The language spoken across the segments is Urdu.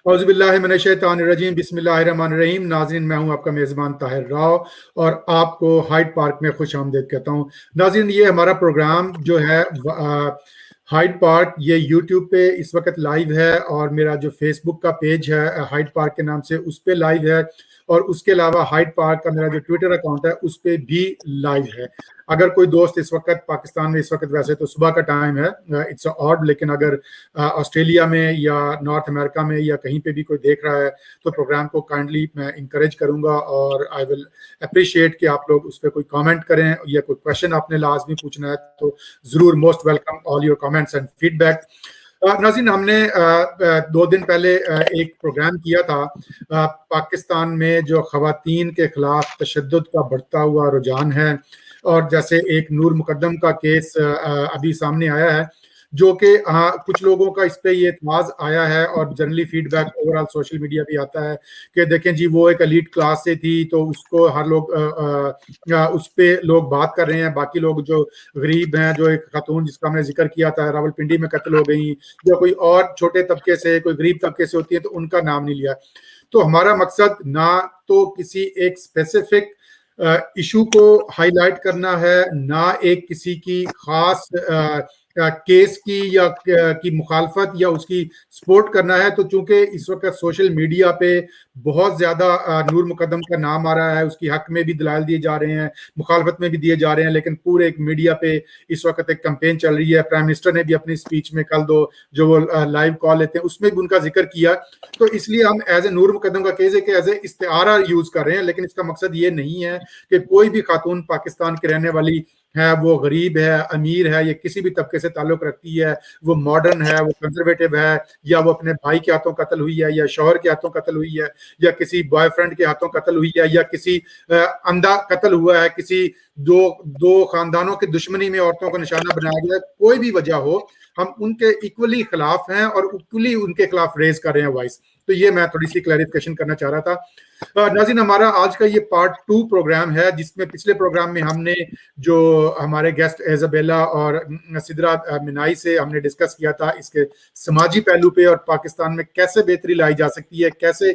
اعوذ باللہ من الشیطان الرجیم، بسم اللہ الرحمن الرحیم۔ ناظرین، میں ہوں آپ کا میزبان طاہر راؤ اور آپ کو ہائیڈ پارک میں خوش آمدید کہتا ہوں۔ ناظرین، یہ ہمارا پروگرام جو ہے ہائیڈ پارک، یہ یوٹیوب پہ اس وقت لائیو ہے، اور میرا جو فیس بک کا پیج ہے ہائیڈ پارک کے نام سے، اس پہ لائیو ہے، اور اس کے علاوہ ہائیڈ پارک کا میرا جو ٹویٹر اکاؤنٹ ہے اس پہ بھی لائیو ہے۔ اگر کوئی دوست اس وقت پاکستان میں، اس وقت ویسے تو صبح کا ٹائم ہے، اٹس آڈ، لیکن اگر آسٹریلیا میں یا نارتھ امریکہ میں یا کہیں پہ بھی کوئی دیکھ رہا ہے تو پروگرام کو کائنڈلی میں انکریج کروں گا، اور آئی ول اپریشیٹ کہ آپ لوگ اس پہ کوئی کامنٹ کریں، یا کوئی کویشچن آپ نے لازمی پوچھنا ہے تو ضرور، most welcome all your comments and feedback. ناظرین، ہم نے 2 دن پہلے ایک پروگرام کیا تھا پاکستان میں جو خواتین کے خلاف تشدد کا بڑھتا ہوا رجحان ہے، اور جیسے ایک نور مقدم کا کیس ابھی سامنے آیا ہے، جو کہ کچھ لوگوں کا اس پہ یہ اعتراض آیا ہے، اور generally feedback overall social media بھی آتا ہے کہ دیکھیں جی، وہ ایک ایلیٹ کلاس سے تھی تو اس کو ہر لوگ اس پہ لوگ بات کر رہے ہیں، باقی لوگ جو غریب ہیں، جو ایک خاتون جس کا ہم نے ذکر کیا تھا راولپنڈی میں قتل ہو گئی، یا کوئی اور چھوٹے طبقے سے، کوئی غریب طبقے سے ہوتی ہے تو ان کا نام نہیں لیا۔ تو ہمارا مقصد نہ تو کسی ایک اسپیسیفک ایشو کو ہائی لائٹ کرنا ہے، نہ ایک کسی کی خاص کیس کی یا کی مخالفت یا اس کی سپورٹ کرنا ہے۔ تو چونکہ اس وقت سوشل میڈیا پہ بہت زیادہ نور مقدم کا نام آ رہا ہے، اس کی حق میں بھی دلائل دیے جا رہے ہیں، مخالفت میں بھی دیے جا رہے ہیں، لیکن پورے ایک میڈیا پہ اس وقت ایک کمپین چل رہی ہے۔ پرائم منسٹر نے بھی اپنی اسپیچ میں کل جو وہ لائیو کال لیتے ہیں اس میں بھی ان کا ذکر کیا۔ تو اس لیے ہم ایز اے نور مقدم کا کیس ہے کہ ایز اے استعارہ یوز کر رہے ہیں، لیکن اس کا مقصد یہ نہیں ہے کہ کوئی بھی خاتون پاکستان کے رہنے والی ہے، وہ غریب ہے، امیر ہے، یا کسی بھی طبقے سے تعلق رکھتی ہے، وہ ماڈرن ہے، وہ کنزرویٹو ہے، یا وہ اپنے بھائی کے ہاتھوں قتل ہوئی ہے، یا شوہر کے ہاتھوں قتل ہوئی ہے، یا کسی بوائے فرینڈ کے ہاتھوں قتل ہوئی ہے، یا کسی اندھا قتل ہوا ہے، کسی دو خاندانوں کی دشمنی میں عورتوں کو نشانہ بنایا گیا ہے، کوئی بھی وجہ ہو، ہم ان کے ایکولی خلاف ہیں اور ایکولی ان کے خلاف ریز کر رہے ہیں وائس۔ تو یہ میں تھوڑی سی کلیریفیکیشن کرنا چاہ رہا تھا۔ ناظرین، ہمارا آج کا یہ پارٹ 2 پروگرام ہے، جس میں پچھلے پروگرام میں ہم نے جو ہمارے گیسٹ ایزابیلا اور سدرا منائی سے ہم نے ڈسکس کیا تھا اس کے سماجی پہلو پہ، اور پاکستان میں کیسے بہتری لائی جا سکتی ہے، کیسے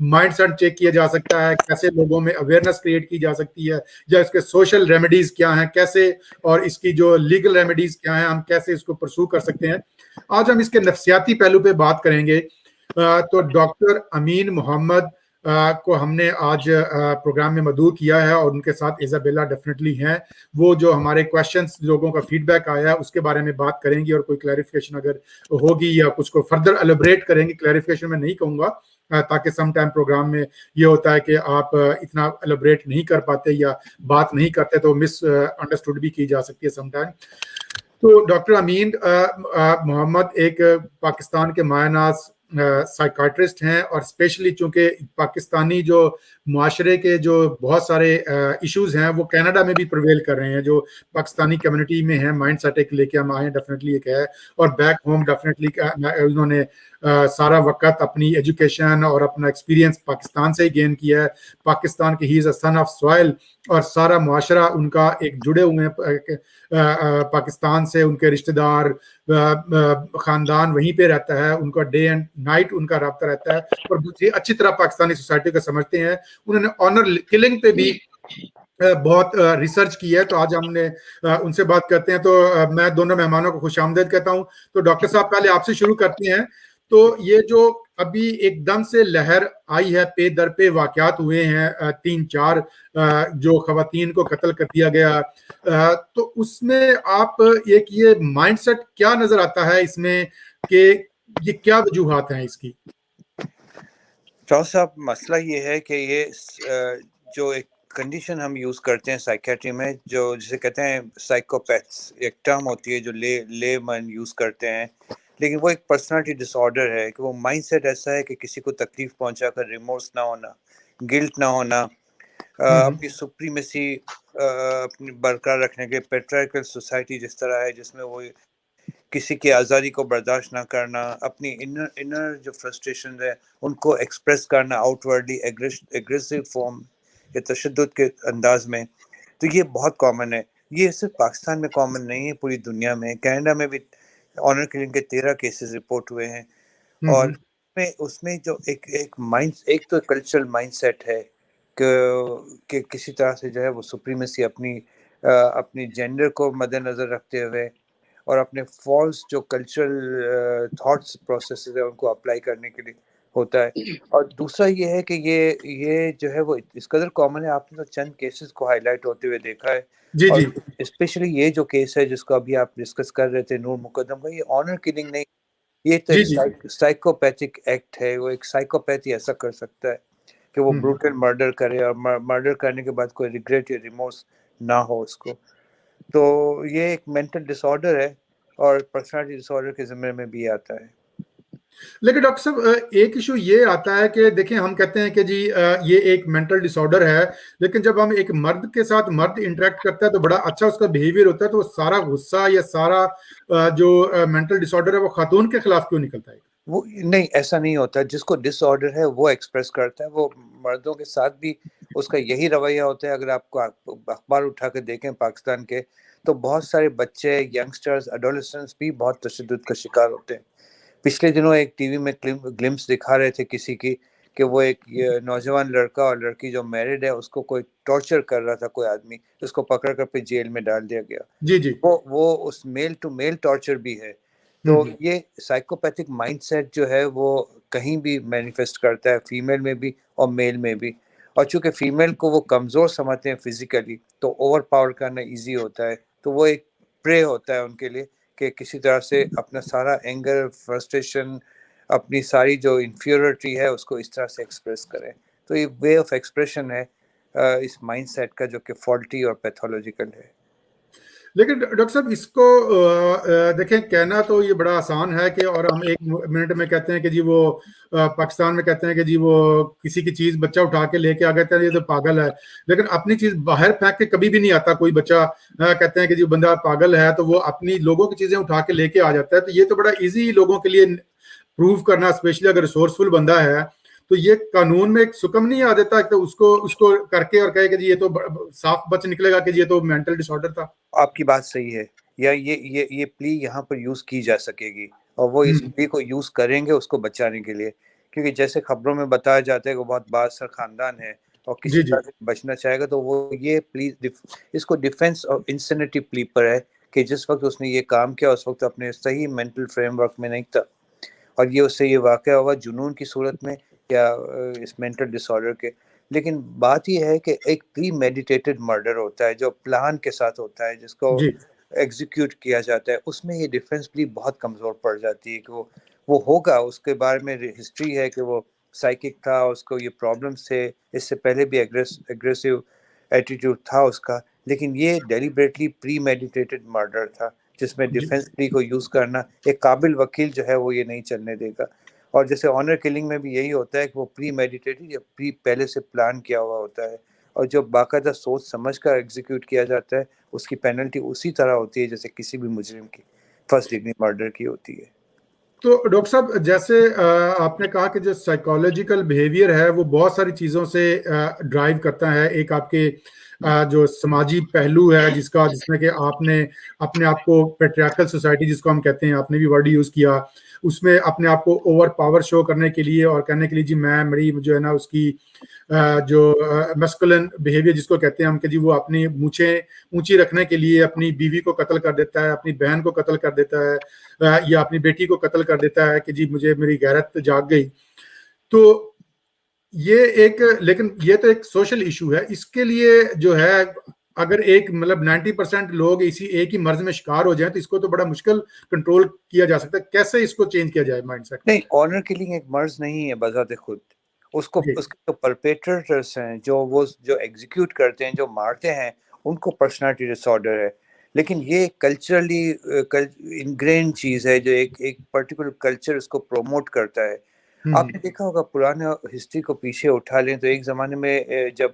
مائنڈ سیٹ چیک کیا جا سکتا ہے، کیسے لوگوں میں اویئرنیس کریٹ کی جا سکتی ہے، یا اس کے سوشل ریمیڈیز کیا ہیں، کیسے، اور اس کی جو لیگل ریمیڈیز کیا ہیں، ہم کیسے اس کو پرسو کر سکتے ہیں۔ آج ہم اس کے نفسیاتی پہلو پہ بات کریں گے۔ تو ڈاکٹر امین محمد کو ہم نے آج پروگرام میں مدعو کیا ہے، اور ان کے ساتھ ایزابیلا ڈیفینیٹلی ہیں۔ وہ جو ہمارے کویشچنس، لوگوں کا فیڈ بیک آیا ہے، اس کے بارے میں بات کریں گی، اور کوئی کلیریفیکیشن اگر ہوگی یا کچھ کو فردر ایلیبریٹ کریں گی۔ کلیریفیکیشن میں نہیں کہوں گا، تاکہ سم ٹائم پروگرام میں یہ ہوتا ہے کہ آپ اتنا ایلیبریٹ نہیں کر پاتے یا بات نہیں کرتے، تو مس انڈرسٹوڈ بھی کی جا سکتی ہے سم ٹائم۔ تو ڈاکٹر امین محمد ایک پاکستان کے مایہ ناز سائیکاٹرسٹ ہیں، اور اسپیشلی چونکہ پاکستانی جو معاشرے کے جو بہت سارے ایشوز ہیں وہ کینیڈا میں بھی پرویل کر رہے ہیں، جو پاکستانی کمیونٹی میں ہیں، مائنڈ سیٹ ایک لے کے ہم آئے ہیں، ڈیفینیٹلی ایک ہے، اور بیک ہوم ڈیفینیٹلی انہوں نے سارا وقت اپنی ایجوکیشن اور اپنا ایکسپیرینس پاکستان سے ہی گین کیا ہے۔ پاکستان کی ہی از اے سن آف سوائل، اور سارا معاشرہ ان کا ایک جڑے ہوئے ہیں پاکستان سے، ان کے رشتہ دار، خاندان وہیں پہ رہتا ہے، ان کا ڈے اینڈ نائٹ ان کا رابطہ رہتا ہے، اور بہت ہی اچھی طرح پاکستانی سوسائٹی کو سمجھتے ہیں۔ انہوں نے آنر کلنگ پہ بھی بہت ریسرچ کی ہے، تو آج ہم نے ان سے بات کرتے ہیں۔ تو میں دونوں مہمانوں کو خوش آمدید کہتا ہوں۔ تو ڈاکٹر صاحب، پہلے آپ سے شروع کرتے ہیں۔ تو یہ جو ابھی ایک دم سے لہر آئی ہے، پے در پہ واقعات ہوئے ہیں، 3-4 جو خواتین کو قتل کر دیا گیا، تو اس میں آپ ایک یہ مائنڈ سیٹ کیا نظر آتا ہے اس میں، کہ یہ کیا وجوہات ہیں اس کی؟ صاحب، مسئلہ یہ ہے کہ یہ جو ایک کنڈیشن ہم یوز کرتے ہیں سائیکیٹری میں، جو جسے کہتے ہیں سائیکوپیتھس، ایک ٹرم ہوتی ہے جو لے من یوز کرتے ہیں، لیکن وہ ایک پرسنالٹی ڈس آرڈر ہے، کہ وہ مائنڈ سیٹ ایسا ہے کہ کسی کو تکلیف پہنچا کر ریمورس نہ ہونا، گلٹ نہ ہونا، اپنی سپریمیسی اپنی برقرار رکھنے کے، پیٹریکل سوسائٹی جس طرح ہے، جس میں وہ کسی کی آزادی کو برداشت نہ کرنا، اپنی انر جو فرسٹریشن ہے ان کو ایکسپریس کرنا آؤٹ ورڈلی ایگریسو فارم یا تشدد کے انداز میں۔ تو یہ بہت کامن ہے، یہ صرف پاکستان میں کامن نہیں ہے، پوری دنیا میں۔ کینیڈا میں بھی آنر کلنگ کے 13 کیسز رپورٹ ہوئے ہیں، اور اس میں جو ایک تو کلچرل مائنڈ سیٹ ہے کہ کسی طرح سے جو ہے وہ سپریمیسی اپنی جینڈر کو مد نظر رکھتے ہوئے اور اپنے فالس جو کلچرل تھاٹس پروسیسز ہیں ان کو اپلائی کرنے کے لیے ہوتا ہے. اور دوسرا یہ ہے کہ یہ جو ہے وہ اس قدر کامن ہے. آپ نے تو چند کیسز کو ہائی لائٹ ہوتے ہوئے دیکھا ہے, جی اور جی اسپیشلی یہ جو کیس ہے جس کو ابھی آپ ڈسکس کر رہے تھے نور مقدم کا, یہ آنر کلنگ نہیں, یہ تو جی ایک جی سائیکوپیتھک ایکٹ ہے. وہ ایک سائیکوپیتھ ہی ایسا کر سکتا ہے کہ وہ بروٹل مرڈر کرے اور مرڈر کرنے کے بعد کوئی ریگریٹ یا ریمورس نہ ہو اس کو. تو یہ ایک مینٹل ڈس آرڈر ہے اور پرسنالٹی ڈس آرڈر کے ذمے میں بھی آتا ہے. لیکن ڈاکٹر صاحب ایک ایشو یہ آتا ہے کہ دیکھیں ہم کہتے ہیں کہ جی یہ ایک مینٹل ڈس آرڈر ہے, لیکن جب ہم ایک مرد کے ساتھ مرد انٹریکٹ کرتا ہے تو بڑا اچھا اس کا بیہیویئر ہوتا ہے, تو وہ سارا غصہ یا سارا جو مینٹل ڈس آرڈر ہے وہ خاتون کے خلاف کیوں نکلتا ہے؟ وہ نہیں, ایسا نہیں ہوتا. جس کو ڈس آرڈر ہے وہ ایکسپریس کرتا ہے. وہ مردوں کے ساتھ بھی اس کا یہی رویہ ہوتا ہے. اگر آپ کو اخبار اٹھا کے دیکھیں پاکستان کے, تو بہت سارے بچے, ینگسٹرز, ایڈولسنٹس بھی بہت تشدد کا شکار ہوتے ہیں. پچھلے دنوں ایک ٹی وی میں گلمپس دکھا رہے تھے کسی کی کہ وہ ایک نوجوان لڑکا اور لڑکی جو میرڈ ہے اس کو کوئی ٹارچر کر رہا تھا, کوئی آدمی, اس کو پکڑ کر پھر جیل میں ڈال دیا گیا. جی جی وہ اس میل ٹو میل ٹارچر بھی ہے. تو یہ سائیکوپیتھک مائنڈ سیٹ جو ہے وہ کہیں بھی مینیفیسٹ کرتا ہے, فیمیل میں بھی اور میل میں بھی. اور چونکہ فیمیل کو وہ کمزور سمجھتے ہیں فزیکلی, تو اوور پاور کرنا ایزی ہوتا ہے. تو وہ ایک پرے ہوتا ہے ان کے لیے کہ کسی طرح سے اپنا سارا اینگر, فرسٹریشن, اپنی ساری جو انفیریٹی ہے اس کو اس طرح سے ایکسپریس کریں. تو یہ وے آف ایکسپریشن ہے اس مائنڈ سیٹ کا, جو کہ فالٹی اور پیتھولوجیکل ہے. لیکن ڈاکٹر صاحب اس کو دیکھیں کہنا تو یہ بڑا آسان ہے کہ, اور ہم ایک منٹ میں کہتے ہیں کہ جی وہ پاکستان میں کہتے ہیں کہ جی وہ کسی کی چیز بچہ اٹھا کے لے کے آ گیا تھا, یہ تو پاگل ہے. لیکن اپنی چیز باہر پھینک کے کبھی بھی نہیں آتا کوئی بچہ. کہتے ہیں کہ جی بندہ پاگل ہے تو وہ اپنی لوگوں کی چیزیں اٹھا کے لے کے آ جاتا ہے. تو یہ تو بڑا ایزی لوگوں کے لیے پروو کرنا, اسپیشلی اگر ریسورسفل بندہ ہے. تو یہ قانون میں ایک سکم نہیں آ دیتا کہ اس کو کر کے اور کہے کہ جی یہ تو صاف بچ نکلے گا کہ یہ تو مینٹل ڈس آرڈر تھا. آپ کی بات صحیح ہے, یا یہ پلی یہاں پر یوز کی جا سکے گی, اور وہ اس پلی کو یوز کریں گے اس کو بچانے کے لیے. کیونکہ جیسے خبروں میں بتایا جاتا ہے کہ وہ بہت بااثر خاندان ہے اور کسی جی جی طرح سے بچنا چاہے گا, تو وہ یہ پلی اس کو ڈیفینس اور انسینٹی پلی پر ہے کہ جس وقت اس نے یہ کام کیا اس وقت اپنے صحیح مینٹل فریم ورک میں نہیں تھا, اور یہ اس سے یہ واقعہ ہوا جنون کی صورت میں یا اس مینٹل ڈس آرڈر کے. لیکن بات یہ ہے کہ ایک پری میڈیٹیٹڈ مرڈر ہوتا ہے جو پلان کے ساتھ ہوتا ہے, جس کو جی ایگزیکیوٹ کیا جاتا ہے. اس میں یہ ڈیفینس پلی بہت کمزور پڑ جاتی ہے کہ وہ ہوگا. اس کے بارے میں ہسٹری ہے کہ وہ سائیکک تھا, اس کو یہ پرابلمس تھے, اس سے پہلے بھی ایگریسو ایٹیٹیوڈ تھا اس کا. لیکن یہ ڈیلیبریٹلی پری میڈیٹیٹڈ مرڈر تھا جس میں جی ڈیفینس پلی کو یوز کرنا ایک قابل وکیل جو ہے وہ یہ نہیں چلنے دے گا. اور جیسے آنر کلنگ میں بھی یہی ہوتا ہے کہ وہ پری میڈیٹیٹڈ یا پہلے سے پلان کیا ہوا ہوتا ہے, اور جو باقاعدہ سوچ سمجھ کر ایگزیکیوٹ کیا جاتا ہے اس کی پینلٹی اسی طرح ہوتی ہے جیسے کسی بھی مجرم کی فرسٹ ڈگری مرڈر کی ہوتی ہے. تو ڈاکٹر صاحب جیسے آپ نے کہا کہ جو سائیکالوجیکل بیہیویئر ہے وہ بہت ساری چیزوں سے ڈرائیو کرتا ہے. ایک آپ کے جو سماجی پہلو ہے جس میں کہ آپ نے اپنے آپ کو پیٹریارکل سوسائٹی جس کو ہم کہتے ہیں, آپ نے بھی ورڈ یوز کیا, اس میں اپنے آپ کو اوور پاور شو کرنے کے لیے اور کہنے کے لیے جی میری جو ہے نا اس کی جو میسکولن بیہیویئر جس کو کہتے ہیں ہم کہ جی وہ اپنی مونچھیں اونچی رکھنے کے لیے اپنی بیوی کو قتل کر دیتا ہے, اپنی بہن کو قتل کر دیتا ہے, یا اپنی بیٹی کو قتل کر دیتا ہے کہ جی مجھے میری غیرت جاگ گئی. تو لیکن یہ تو ایک سوشل ایشو ہے. اس کے لیے جو ہے اگر ایک مطلب 90% لوگ اسی ایک ہی مرض میں شکار ہو جائیں تو اس کو تو بڑا مشکل کنٹرول کیا جا سکتا ہے. کیسے اس کو چینج کیا جائے مائنڈ سیٹ؟ نہیں, آنر کلنگ ایک مرض نہیں ہے بذات خود. اس کے جو پرپیٹریٹرس ہیں, جو ایگزیکیوٹ کرتے ہیں, جو مارتے ہیں, ان کو پرسنالٹی ڈس آرڈر ہے. لیکن یہ کلچرلی انگرین چیز ہے جو ایک پرٹیکولر کلچر اس کو پروموٹ کرتا ہے. آپ نے دیکھا ہوگا پرانا ہسٹری کو پیچھے اٹھا لیں تو ایک زمانے میں جب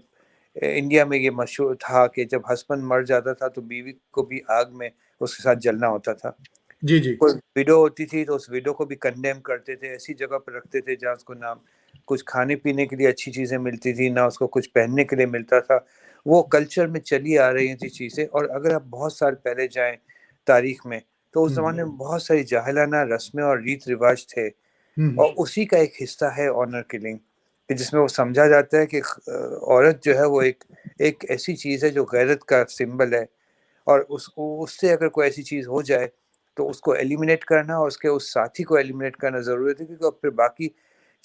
انڈیا میں یہ مشہور تھا کہ جب ہسبینڈ مر جاتا تھا تو بیوی کو بھی آگ میں اس کے ساتھ جلنا ہوتا تھا. جی جی کوئی ویڈو ہوتی تھی تو اس ویڈو کو بھی کنڈیم کرتے تھے, ایسی جگہ پر رکھتے تھے جہاں اس کو نہ کچھ کھانے پینے کے لیے اچھی چیزیں ملتی تھی, نہ اس کو کچھ پہننے کے لیے ملتا تھا. وہ کلچر میں چلی آ رہی تھی چیزیں. اور اگر آپ بہت سال پہلے جائیں تاریخ میں تو اس زمانے میں بہت ساری جاہلانہ رسمیں اور ریت رواج تھے اور اسی کا ایک حصہ ہے آنر کلنگ، کہ جس میں وہ سمجھا جاتا ہے کہ عورت جو ہے وہ ایک ایسی چیز ہے جو غیرت کا سمبل ہے، اور اس سے اگر کوئی ایسی چیز ہو جائے تو اس کو ایلیمینیٹ کرنا اور اس ساتھی کو ایلیمینیٹ کرنا ضروری ہے، کیونکہ پھر باقی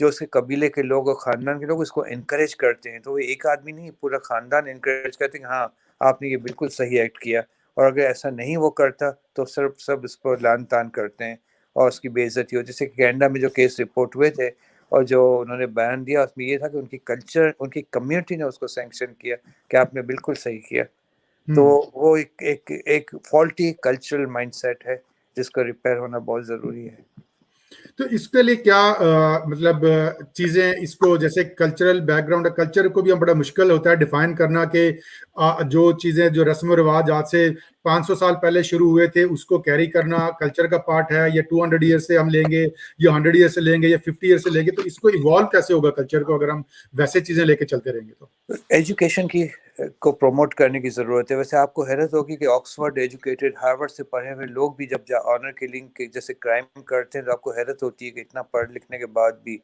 جو اس کے قبیلے کے لوگ اور خاندان کے لوگ اس کو انکریج کرتے ہیں. تو وہ ایک آدمی نہیں، پورا خاندان انکریج کرتے ہیں کہ ہاں آپ نے یہ بالکل صحیح ایکٹ کیا، اور اگر ایسا نہیں وہ کرتا تو سب اس پر لان تان کرتے ہیں اور اس کی بے عزتی ہو. جیسے کہ کینیڈا میں جو کیس رپورٹ ہوئے تھے اور جو انہوں نے بیان دیا، اس میں یہ تھا کہ ان کی کلچر، ان کی کمیونٹی نے اس کو سینکشن کیا کہ آپ نے بالکل صحیح کیا. تو وہ ایک فالٹی کلچرل مائنڈ سیٹ ہے جس کا ریپیئر ہونا بہت ضروری ہے. تو اس کے لیے کیا مطلب چیزیں، اس کو جیسے کلچرل بیک گراؤنڈ، کلچر کو بھی بڑا مشکل ہوتا ہے ڈیفائن کرنا کہ جو چیزیں جو رسم و رواج آج سے 500 سال پہلے شروع ہوئے تھے اس کو کیری کرنا کلچر کا پارٹ ہے، یا 200 ایئر سے ہم لیں گے یا 100 ایئر سے لیں گے یا 50 ایئر سے لیں گے، تو اس کو ایوالو کیسے ہوگا کلچر کو اگر ہم ویسے چیزیں لے کے چلتے رہیں گے؟ تو ایجوکیشن کو پروموٹ کرنے کی ضرورت ہے. ویسے آپ کو حیرت ہوگی کہ آکسفورڈ ایجوکیٹڈ، ہارورڈ سے پڑھے ہوئے لوگ بھی جب آنر کلنگ کے جیسے کرائم کرتے ہیں تو آپ کو حیرت ہوتی ہے کہ اتنا پڑھ لکھنے کے بعد بھی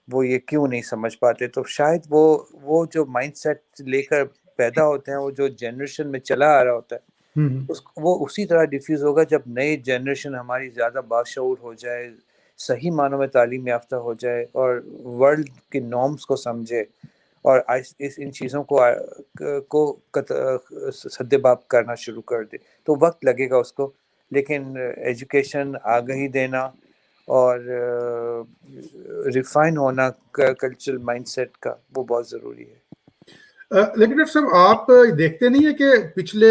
وہ یہ کیوں نہیں سمجھ پاتے. تو شاید وہ جو مائنڈ سیٹ لے کر پیدا ہوتے ہیں، وہ جو جنریشن میں چلا آ رہا ہوتا ہے، وہ اسی طرح ڈیفیوز ہوگا جب نئی جنریشن ہماری زیادہ باشعور ہو جائے، صحیح معنوں میں تعلیم یافتہ ہو جائے اور ورلڈ کے نارمز کو سمجھے اور ان چیزوں کو سد باب کرنا شروع کر دے. تو وقت لگے گا اس کو، لیکن ایجوکیشن، آگہی دینا اور ریفائن ہونا کلچرل مائنڈ سیٹ کا، وہ بہت ضروری ہے. لیکن ڈاکٹر صاحب آپ دیکھتے نہیں ہیں کہ پچھلے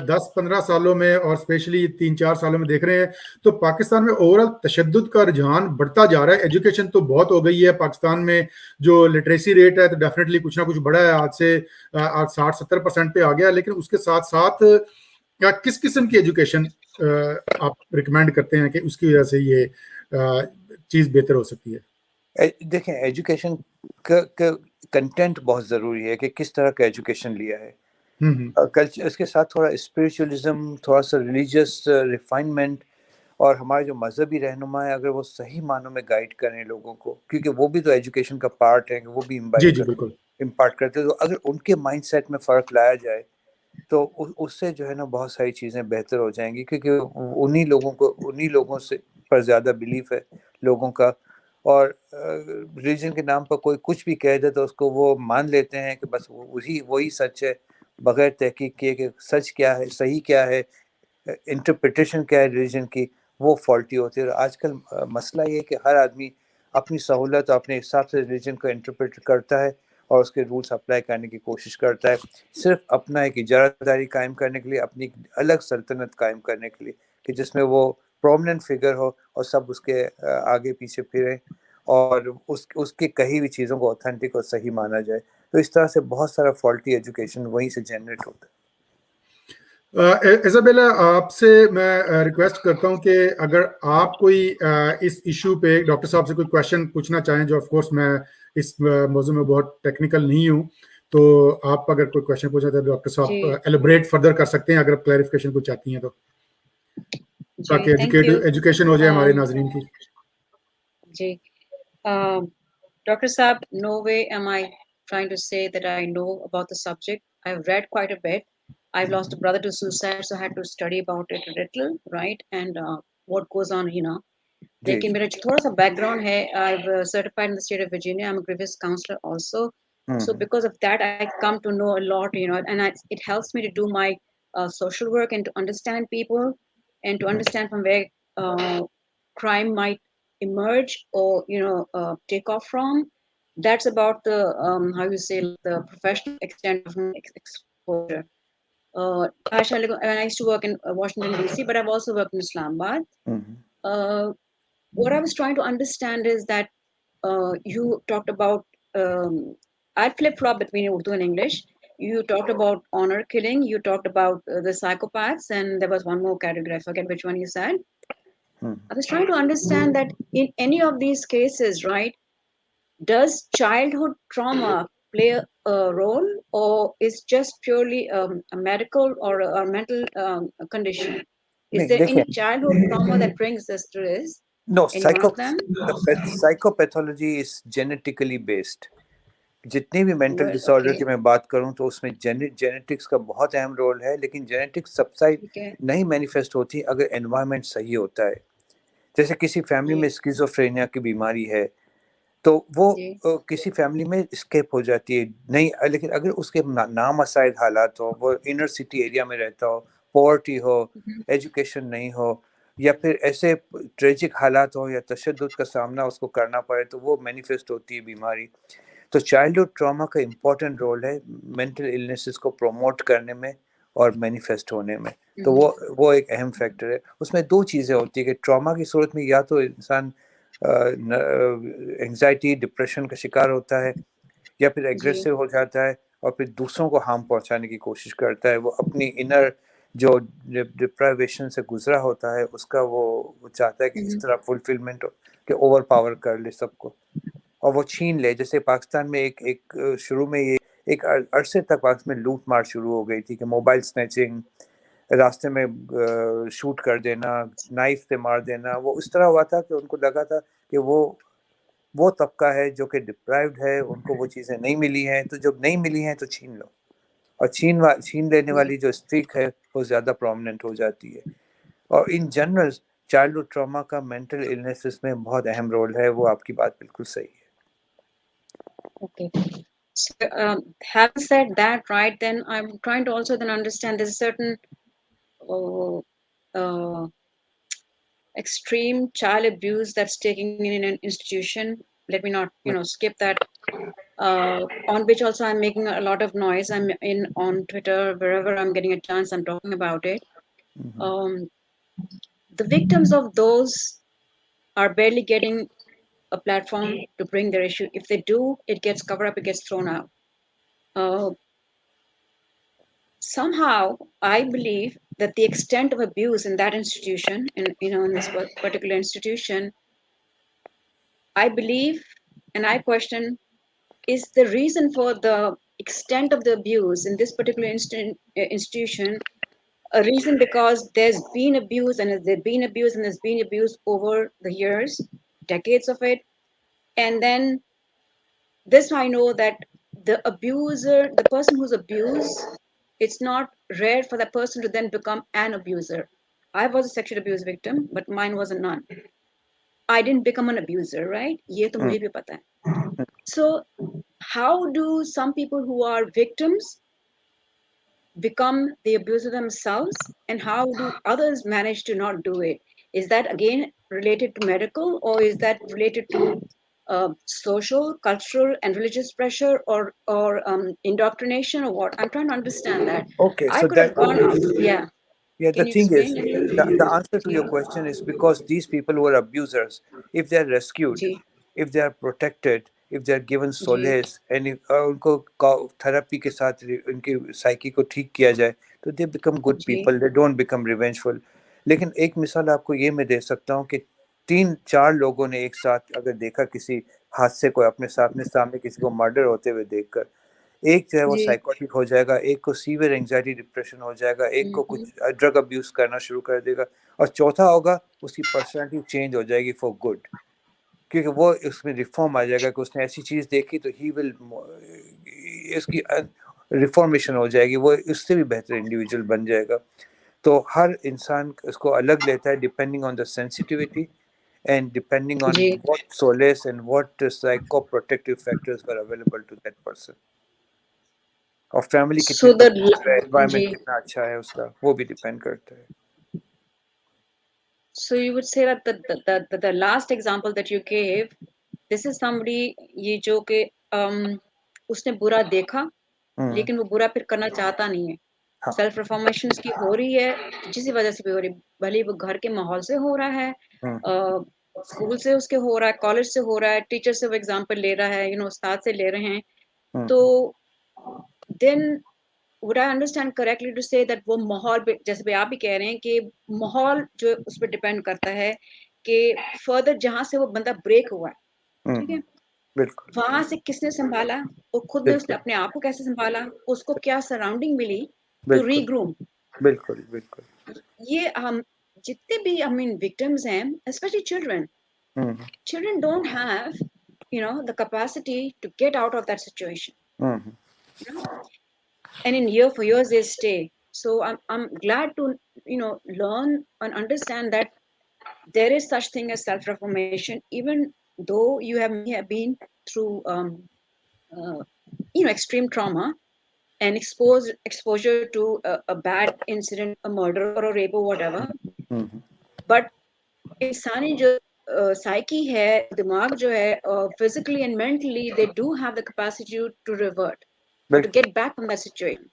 10-15 سالوں میں اور اسپیشلی 3-4 سالوں میں دیکھ رہے ہیں تو پاکستان میں اوور آل تشدد کا رجحان بڑھتا جا رہا ہے. ایجوکیشن تو بہت ہو گئی ہے پاکستان میں، جو لٹریسی ریٹ ہے تو ڈیفینیٹلی کچھ نہ کچھ بڑھا ہے، آج سے 60-70% پہ آ گیا. لیکن اس کے ساتھ ساتھ کس قسم کی ایجوکیشن آپ ریکمینڈ کرتے ہیں کہ اس کی وجہ سے یہ چیز بہتر ہو سکتی ہے؟ دیکھیں، ایجوکیشن کنٹینٹ بہت ضروری ہے کہ کس طرح کا ایجوکیشن لیا ہے. کلچر، اس کے ساتھ تھوڑا اسپریچولزم، تھوڑا سا ریلیجیس ریفائنمنٹ، اور ہمارے جو مذہبی رہنما ہیں اگر وہ صحیح معنوں میں گائیڈ کریں لوگوں کو، کیونکہ وہ بھی تو ایجوکیشن کا پارٹ ہے کہ وہ بھی جی بالکل امپارٹ کرتے. تو اگر ان کے مائنڈ سیٹ میں فرق لایا جائے تو اس سے جو ہے نا بہت ساری چیزیں بہتر ہو جائیں گی، کیونکہ انہی لوگوں سے پر زیادہ بلیف ہے لوگوں کا. اور ریلیجن کے نام پر کوئی کچھ بھی کہہ دے تو اس کو وہ مان لیتے ہیں کہ بس وہی سچ ہے، بغیر تحقیق کیے کہ سچ کیا ہے، صحیح کیا ہے، انٹرپریٹیشن کیا ہے ریلیجن کی، وہ فالٹی ہوتی ہے. اور آج کل مسئلہ یہ ہے کہ ہر آدمی اپنی سہولت اور اپنے حساب سے ریلیجن کو انٹرپریٹ کرتا ہے اور اس کے رولس اپلائی کرنے کی کوشش کرتا ہے، صرف اپنا ایک اجارہ داری قائم کرنے کے لیے، اپنی الگ سلطنت قائم کرنے کے لیے، کہ جس میں وہ پرومننٹ فگر ہو اور سب اس کے آگے پیچھے پھریں اور اس کی کہی ہوئی چیزوں کو اوتھینٹک اور صحیح مانا جائے. تو اس طرح سے بہت سارا فالٹی ایجوکیشن وہیں سے جنریٹ ہوتا ہے. ایزابیلا، آپ سے میں ریکویسٹ کرتا ہوں کہ اگر آپ کوئی اس ایشو پہ ڈاکٹر صاحب سے کوئی کویشچن پوچھنا چاہیں، جو آف کورس میں اس موضوع میں بہت ٹیکنیکل نہیں ہوں، تو آپ اگر کوئی کویشچن پوچھنا چاہیں تو ڈاکٹر صاحب ایلیبریٹ فردر کر سکتے ہیں اگر کلیریفیکیشن کچھ چاہتی ہیں تو، تاکہ ایجوکیشن ہو جائے ہمارے ناظرین کی. جی ڈاکٹر صاحب, no way am I trying to say that I know about the subject. I've read quite a bit. I've lost a brother to suicide, so I had to study about it a little, right? And what goes on, you know. لیکن میرا تھوڑا سا بیک گراؤنڈ ہے. I've certified in the state of Virginia. I'm a grievous counselor also. So because of that, I come to know a lot, you know, and it helps me to do my social work and to understand people and to understand from where crime might emerge or, you know, take off from. That's about the, how you say, the professional extent of exposure. I used to work in Washington, D.C., but I've also worked in Islamabad. What I was trying to understand is that you talked about, I flip-flop between Urdu and English. You talked about honor killing. You talked about the psychopaths, and there was one more category. I forget which one you said. I was trying to understand that in any of these cases, right, does childhood trauma play a role, or is just purely a medical or a mental condition? Is there any childhood trauma that brings us to this? No, Any one of them? psychopathology is genetically based. جتنی بھی مینٹل ڈس آرڈر کی میں بات کروں تو اس میں جینیٹکس کا بہت اہم رول ہے، لیکن جینیٹکس سبسائڈ نہیں مینیفیسٹ ہوتی اگر انوائرمنٹ صحیح ہوتا ہے. جیسے کسی فیملی میں اسکیزوفرینیا کی بیماری ہے تو وہ کسی فیملی میں اسکیپ ہو جاتی ہے نہیں، لیکن اگر اس کے نامساعد حالات ہو، وہ انر سٹی ایریا میں رہتا ہو، پاورٹی ہو، ایجوکیشن نہیں ہو، یا پھر ایسے ٹریجک حالات ہو یا تشدد کا سامنا اس کو کرنا پڑے، تو وہ مینیفیسٹ ہوتی ہے بیماری. تو چائلڈہڈ ٹراما کا امپورٹنٹ رول ہے مینٹل النیسز کو پروموٹ کرنے میں اور مینیفیسٹ ہونے میں. تو وہ ایک اہم فیکٹر ہے. اس میں دو چیزیں ہوتی ہیں کہ ٹراما کی صورت میں یا تو انسان انگزائٹی ڈپریشن کا شکار ہوتا ہے، یا پھر ایگریسو ہو جاتا ہے اور پھر دوسروں کو ہارم پہنچانے کی کوشش کرتا ہے. وہ اپنی انر جو ڈپرائیویشن سے گزرا ہوتا ہے اس کا وہ چاہتا ہے کہ اس طرح فلفلمنٹ ہو کہ اوور پاور کر لے سب کو اور وہ چھین لے. جیسے پاکستان میں ایک شروع میں یہ ایک عرصے تک پاکستان میں لوٹ مار شروع ہو گئی تھی کہ موبائل سنیچنگ، راستے میں شوٹ کر دینا، نائف سے مار دینا. وہ اس طرح ہوا تھا کہ ان کو لگا تھا کہ وہ طبقہ ہے جو کہ ڈپرائیوڈ ہے، ان کو وہ چیزیں نہیں ملی ہیں، تو جب نہیں ملی ہیں تو چھین لو. اور چھین لینے والی جو اسٹریک ہے وہ زیادہ پرومیننٹ ہو جاتی ہے. اور ان جنرل چائلڈہڈ ٹراما کا مینٹل النیسز میں بہت اہم رول ہے. وہ آپ کی بات بالکل صحیح ہے. Okay. So, having said that, right, then I'm trying to also then understand there's a certain extreme child abuse that's taking in an institution. Let me not, skip that. On which also I'm making a lot of noise. I'm on Twitter, wherever I'm getting a chance, I'm talking about it. The victims of those are barely getting a platform to bring their issue. If they do, it gets covered up, it gets thrown out. Somehow, I believe that the extent of abuse in that institution, in this particular institution, I believe, and I question, is the reason for the extent of the abuse in this particular institution a reason because there's been abuse and there's been abuse and there's been abuse over the years, decades of it, and then this I know that the abuser, the person who's abused, it's not rare for that person to then become an abuser. I was a sexual abuse victim, but mine was a nun. I didn't become an abuser, right? Ye to mujhe bhi pata hai. So how do some people who are victims become the abuser themselves, and how do others manage to not do it? Is that again related to medical, or is that related to social, cultural, and religious pressure, or indoctrination, or what? I'm trying to understand that. Okay, I so could have gone off. Yeah. Yeah, the Can you thing is, explain? the answer to your question is because these people who are abusers, if they are rescued, if they are protected, if they are given solace, and if ان کو therapy کے ساتھ ان کی psyche کو ٹھیک کیا جائے, تو they become good people, they don't become revengeful. لیکن ایک مثال آپ کو یہ میں دے سکتا ہوں کہ 3-4 لوگوں نے ایک ساتھ اگر دیکھا کسی حادثے کو اپنے سامنے کسی کو مرڈر ہوتے ہوئے دیکھ کر, ایک جو ہے وہ سائیکوٹک ہو جائے گا, ایک کو سیویئر اینگزائٹی ڈپریشن ہو جائے گا, ایک کو کچھ ڈرگ ابیوز کرنا شروع کر دے گا, اور چوتھا ہوگا اس کی پرسنالٹی چینج ہو جائے گی فار گڈ, کیونکہ وہ اس میں ریفارم آ جائے گا کہ اس نے ایسی چیز دیکھی تو ہی ول, اس کی ریفارمیشن ہو جائے گی, وہ اس سے بھی بہتر انڈیویجول بن جائے گا. تو ہر انسان اس کو الگ لیتا ہے depending on the sensitivity and depending on what solace and what psycho-protective factors were available to that person. اور فیملی کتنے سپورٹ ہے, انوائرمنٹ کتنا اچھا ہے اس کا, وہ بھی ڈیپینڈ کرتا ہے. So you would say that the last example that you gave, this is somebody یہ جو کہ اس نے برا دیکھا لیکن وہ برا پھر کرنا چاہتا نہیں ہے, سیلف ریفارمیشن اس کی ہو رہی ہے جسی وجہ سے بھی ہو رہی ہے, بھلے وہ گھر کے ماحول سے ہو رہا ہے, اسکول سے اس کے ہو رہا ہے, کالج سے ہو رہا ہے, ٹیچر سے وہ ایگزامپل لے رہا ہے, استاد سے لے رہے ہیں. تو دین would I understand correctly to say that وہ ماحول جیسے بھی آپ بھی کہہ رہے ہیں کہ ماحول جو اس پہ ڈپینڈ کرتا ہے کہ فردر جہاں سے وہ بندہ بریک ہوا ہے, ٹھیک ہے, وہاں سے کس نے سنبھالا, وہ خود نے اس نے اپنے آپ کو کیسے سنبھالا, اس کو کیا سراؤنڈنگ ملی ٹو ری گروم. بالکل بالکل. یہ جتنے بھی I mean victims ہیں, especially children. Children don't have, the capacity to get out of that situation. You know? And in for years they stay. So I'm glad to, learn and understand that there is such thing as self-reformation, even though you may have been through, extreme trauma and exposure to a bad incident, a murder or a rape or whatever. But insani jo psyche hai, dimag jo hai, physically and mentally, they do have the capacity to revert or to get back from that situation.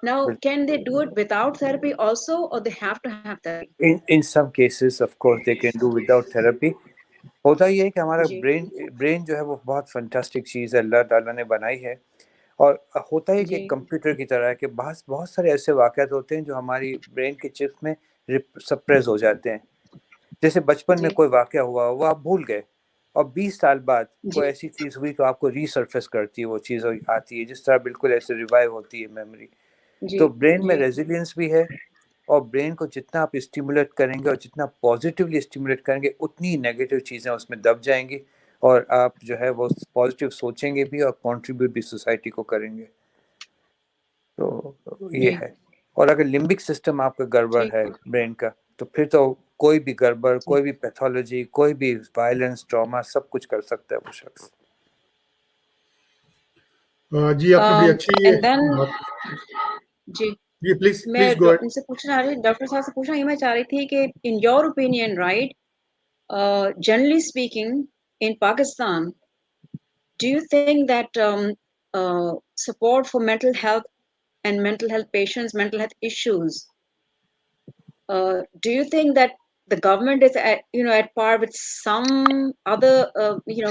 Now, can they do it without therapy also, or they have to have therapy? In some cases, of course, they can do without therapy. ہوتا یہ ہے کہ ہمارا برین جو ہے وہ بہت فنٹاسٹک چیز ہے اللہ تعالیٰ نے بنائی ہے, اور ہوتا ہے کہ ایک کمپیوٹر کی طرح ہے کہ بہت سارے ایسے واقعات ہوتے ہیں جو ہماری برین کے چپس میں سپریس ہو جاتے ہیں. جیسے بچپن میں کوئی واقعہ ہوا وہ آپ بھول گئے, اور 20 سال بعد کوئی ایسی چیز ہوئی تو آپ کو ریسرفیس کرتی ہے, وہ چیز آتی ہے جس طرح بالکل ایسے ریوائیو ہوتی ہے میموری. تو برین میں ریزیلینس بھی ہے, اور برین کو جتنا آپ اسٹیمولیٹ کریں گے اور جتنا پازیٹیولی اسٹیمولیٹ کریں گے اتنی نیگیٹو چیزیں اس میں دب جائیں گی, اور آپ جو ہے وہ پازیٹیو سوچیں گے بھی اور کنٹریبیوٹ بھی سوسائٹی کو کریں گے. تو یہ ہے. اور اگر لمبک سسٹم آپ کا گڑبڑ ہے برین کا, تو پھر تو کوئی بھی گڑبڑ, کوئی بھی پیتھولوجی, کوئی بھی وائلنس, ٹراما, سب کچھ کر سکتا ہے وہ شخص. جی آپ نے بڑی اچھی جی پلیز میں گو ان سے پوچھنا چاہ رہی, ڈاکٹر صاحب سے پوچھنا یہ میں چاہ رہی تھی کہ in your opinion, right, generally speaking in Pakistan, do you think that support for mental health and mental health patients, mental health issues, do you think that the government is at par with some other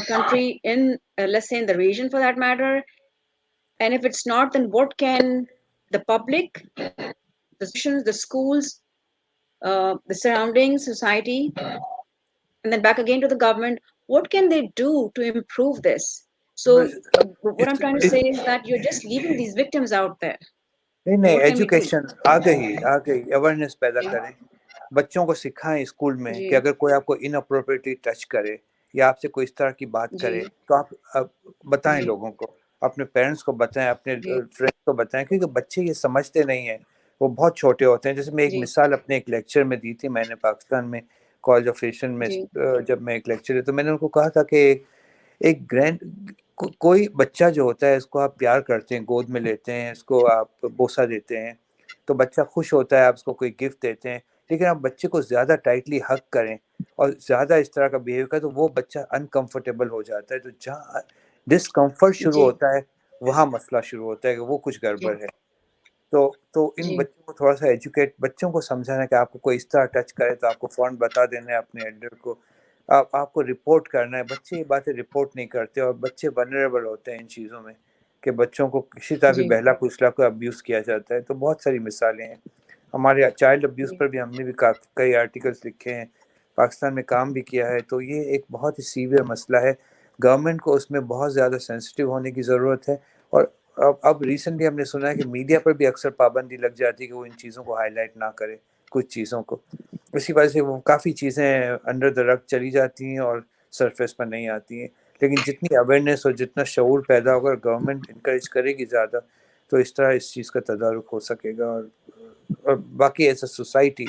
country in let's say in the region for that matter? And if it's not, then what can the public, the institutions, the schools, the surrounding society, and then back again to the government, what can they do to improve this? So what I'm trying to say is that you're just leaving these victims out there. نہیں, ایجوکیشن آ گئی اویئرنیس پیدا کریں, بچوں کو سکھائیں اسکول میں کہ اگر کوئی آپ کو ان اپروپریٹلی ٹچ کرے یا آپ سے کوئی اس طرح کی بات کرے تو آپ بتائیں لوگوں کو, اپنے پیرنٹس کو بتائیں, اپنے فرینڈس کو بتائیں, کیونکہ بچے یہ سمجھتے نہیں ہیں, وہ بہت چھوٹے ہوتے ہیں. جیسے میں ایک مثال اپنے ایک لیکچر میں دی تھی, میں نے پاکستان میں کالج آف ایشین میں جب میں ایک لیکچر دی تو میں نے ان کو کہا تھا کہ ایک کوئی بچہ جو ہوتا ہے اس کو آپ پیار کرتے ہیں, گود میں لیتے ہیں, اس کو آپ بوسہ دیتے ہیں تو بچہ خوش ہوتا ہے, آپ اس کو کوئی گفٹ دیتے ہیں, لیکن آپ بچے کو زیادہ ٹائٹلی ہگ کریں اور زیادہ اس طرح کا بیہیو کریں تو وہ بچہ انکمفرٹیبل ہو جاتا ہے. تو جہاں ڈسکمفرٹ شروع ہوتا ہے وہاں مسئلہ شروع ہوتا ہے کہ وہ کچھ گڑبڑ ہے. تو ان بچوں کو تھوڑا سا ایجوکیٹ, بچوں کو سمجھانا کہ آپ کو کوئی اس طرح ٹچ کرے تو آپ کو فوراً بتا دینا ہے اپنے ایلڈر کو, آپ کو رپورٹ کرنا ہے. بچے یہ باتیں رپورٹ نہیں کرتے, اور بچے ونریبل ہوتے ہیں ان چیزوں میں کہ بچوں کو کسی طرح بھی بہلا کچلا کو ابیوز کیا جاتا ہے. تو بہت ساری مثالیں ہیں ہمارے چائلڈ ابیوز پر بھی, ہم نے بھی کئی آرٹیکلس لکھے ہیں, پاکستان میں کام بھی کیا ہے. تو یہ ایک بہت ہی سیویئر مسئلہ ہے, گورنمنٹ کو اس میں بہت زیادہ سینسٹیو ہونے کی ضرورت ہے. اور اب ریسنٹلی ہم نے سنا ہے کہ میڈیا پر بھی اکثر پابندی لگ جاتی ہے کہ وہ ان چیزوں کو ہائی لائٹ نہ کرے, کچھ چیزوں کو. اسی وجہ سے وہ کافی چیزیں انڈر دا رگ چلی جاتی ہیں اور سرفیس پر نہیں آتی ہیں. لیکن جتنی اویئرنیس اور جتنا شعور پیدا ہوگا, گورنمنٹ انکریج کرے گی زیادہ, تو اس طرح اس چیز کا تدارک ہو سکے گا. اور باقی ایز اے سوسائٹی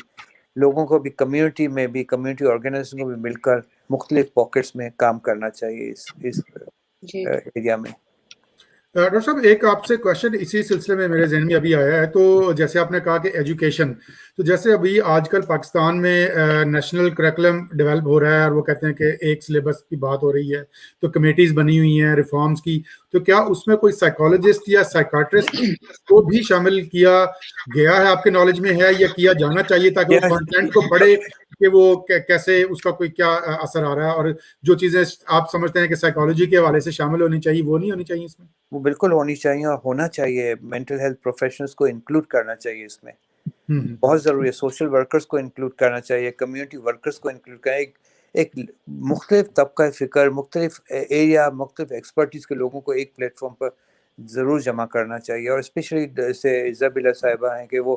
لوگوں کو بھی, کمیونٹی میں بھی, کمیونٹی آرگنائزیشن کو بھی مل کر مختلف پاکٹس میں کام کرنا چاہیے اس ایریا میں. ڈاکٹر صاحب ایک آپ سے کوشچن اسی سلسلے میں میرے ذہن میں ابھی آیا ہے. تو جیسے آپ نے کہا کہ ایجوکیشن, تو جیسے ابھی آج کل پاکستان میں نیشنل کریکولم ڈیولپ ہو رہا ہے اور وہ کہتے ہیں کہ ایک سلیبس کی بات ہو رہی ہے, تو کمیٹیز بنی ہوئی ہیں ریفارمز کی, تو کیا اس میں کوئی سائیکالوجسٹ یا سائیکاٹرسٹ کو بھی شامل کیا گیا ہے, آپ کے نالج میں ہے, یا کیا جانا چاہیے تاکہ وہ کانٹینٹ کو پڑھے کہ وہ کیسے اس کا کوئی کیا اثر آ رہا ہے, اور جو چیزیں آپ سمجھتے ہیں کہ سائیکالوجی کے حوالے سے شامل ہونی چاہیے وہ نہیں ہونی چاہیے اس میں؟ وہ بالکل ہونی چاہیے, اور ہونا چاہیے. مینٹل ہیلتھ پروفیشنلز کو انکلوڈ کرنا چاہیے اس میں, بہت ضروری ہے. سوشل ورکرز کو انکلوڈ کرنا چاہیے, کمیونٹی ورکرز کو انکلوڈ کرنا, ایک مختلف طبقہ فکر, مختلف ایریا, مختلف ایکسپرٹیز کے لوگوں کو ایک پلیٹ فارم پر ضرور جمع کرنا چاہیے. اور اسپیشلی جیسے زبیلا صاحبہ ہیں کہ وہ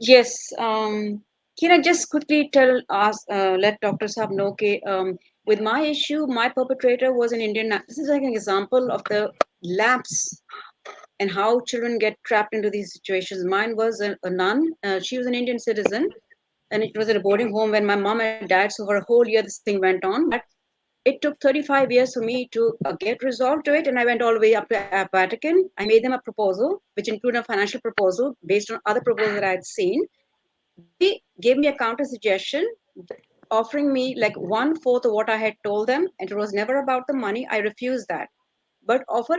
Yes. Can I just quickly let Dr. Saab know with my issue, my perpetrator was an Indian. This is like an example of the lapse and how children get trapped into these situations. Mine was a nun. She was an Indian citizen, and it was at a boarding home when my mom had died. So for a whole year, this thing went on. But it took 35 years for me to get resolved to it, and I went all the way up to Vatican. I made them a proposal, which included a financial proposal based on other proposals that I had seen. They gave me a counter suggestion, offering me like 1/4 of what I had told them, and it was never about the money. I refused that. But offer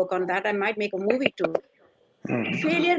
book on that. I might make a movie too. Failure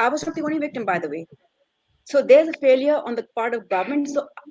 I was not the only victim, by the way. So there's a failure on the part of government. So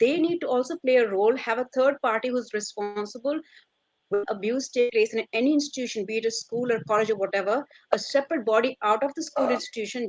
they need to also play a role, have a third party who's responsible when abuse takes place in any institution, be it a school or college or whatever, a separate body out of the school institution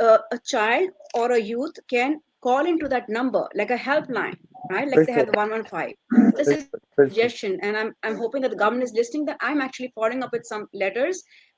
a child or a youth can call into that number like a helpline, right? Like they have the 115. This is a suggestion, and I'm hoping that the government is listening. That I'm actually following up with some letters.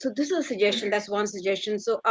So this is a suggestion. That's one suggestion. So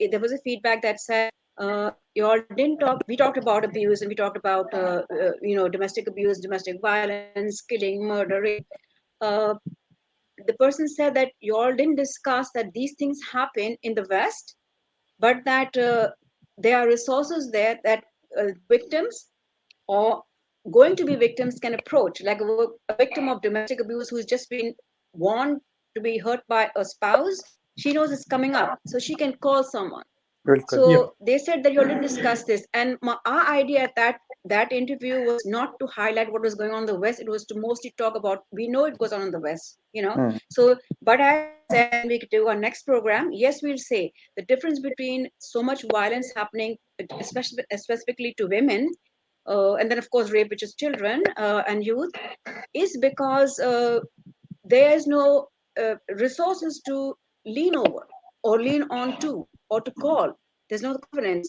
there was a feedback that said you all didn't talk. We talked about abuse, and we talked about domestic abuse, domestic violence, killing, murder, rape. The person said that you all didn't discuss that these things happen in the West, but that there are resources there that victims or going to be victims can approach, like a victim of domestic abuse who's just been warned to be hurt by a spouse. She knows it's coming up, so she can call someone. So they said that you already discussed this, and our idea at that interview was not to highlight what was going on in the West. It was to mostly talk about, we know it goes on in the West, So, but as I said, we could do our next program. Yes, we'll say the difference between so much violence happening, especially specifically to women, and then of course rape, which is children and youth, is because there is no resources to lean over or lean on to or to call. There's no confidence.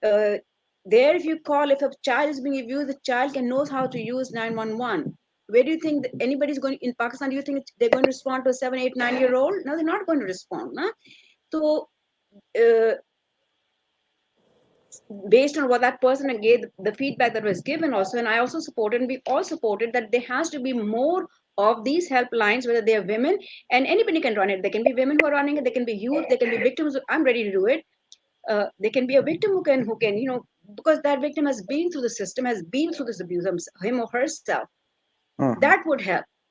There, if you call, if a child is being abused, the child knows how to use 911. Where do you think that anybody's going in Pakistan? Do you think they're going to respond to a 7, 8, 9-year-old? No, they're not going to respond. No? So, based on what that person gave, the feedback that was given also, and I also supported, and we all supported that there has to be more of these helplines, whether they are women, and anybody can run it. They can be women who are running it, they can be youth, they can be victims. I'm ready to do it. They can be a victim who can, because that victim has been through the system, has been through this abuse, him or herself. That would help.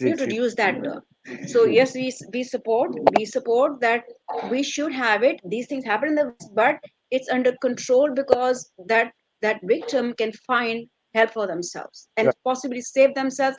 We have to use that term. So yes, we support that we should have it. These things happen but it's under control because that victim can find help for themselves and possibly save themselves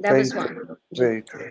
That was one. Very true.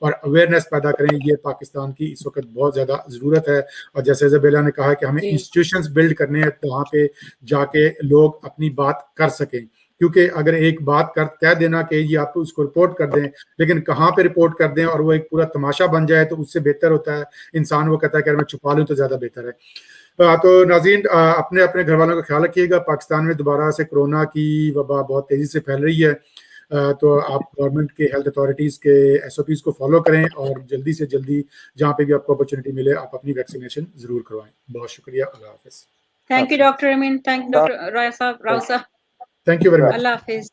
اور اویئرنیس پیدا کریں. یہ پاکستان کی اس وقت بہت زیادہ ضرورت ہے. اور جیسے زبیلا نے کہا کہ ہمیں انسٹیٹیوشنز بلڈ کرنے ہیں وہاں پہ جا کے لوگ اپنی بات کر سکیں, کیونکہ اگر ایک بات کہہ دینا کہ یہ آپ اس کو رپورٹ کر دیں, لیکن کہاں پہ رپورٹ کر دیں اور وہ ایک پورا تماشا بن جائے تو اس سے بہتر ہوتا ہے انسان وہ کہتا ہے کہ میں چھپا لوں تو زیادہ بہتر ہے. تو ناظرین اپنے گھر والوں کا خیال رکھیے گا. پاکستان میں دوبارہ سے کرونا کی وبا بہت تیزی سے پھیل رہی ہے, تو آپ گورنمنٹ کے ہیلتھ اتھارٹیز کے SOPs کو فالو کریں اور جلدی سے جلدی جہاں پہ بھی آپ کو اپرچونٹی ملے آپ اپنی ویکسینیشن ضرور کروائیں. بہت شکریہ. اللہ حافظ. Thank you doctor Amin, thank you doctor Rao صاحب. Thank you very much. اللہ حافظ.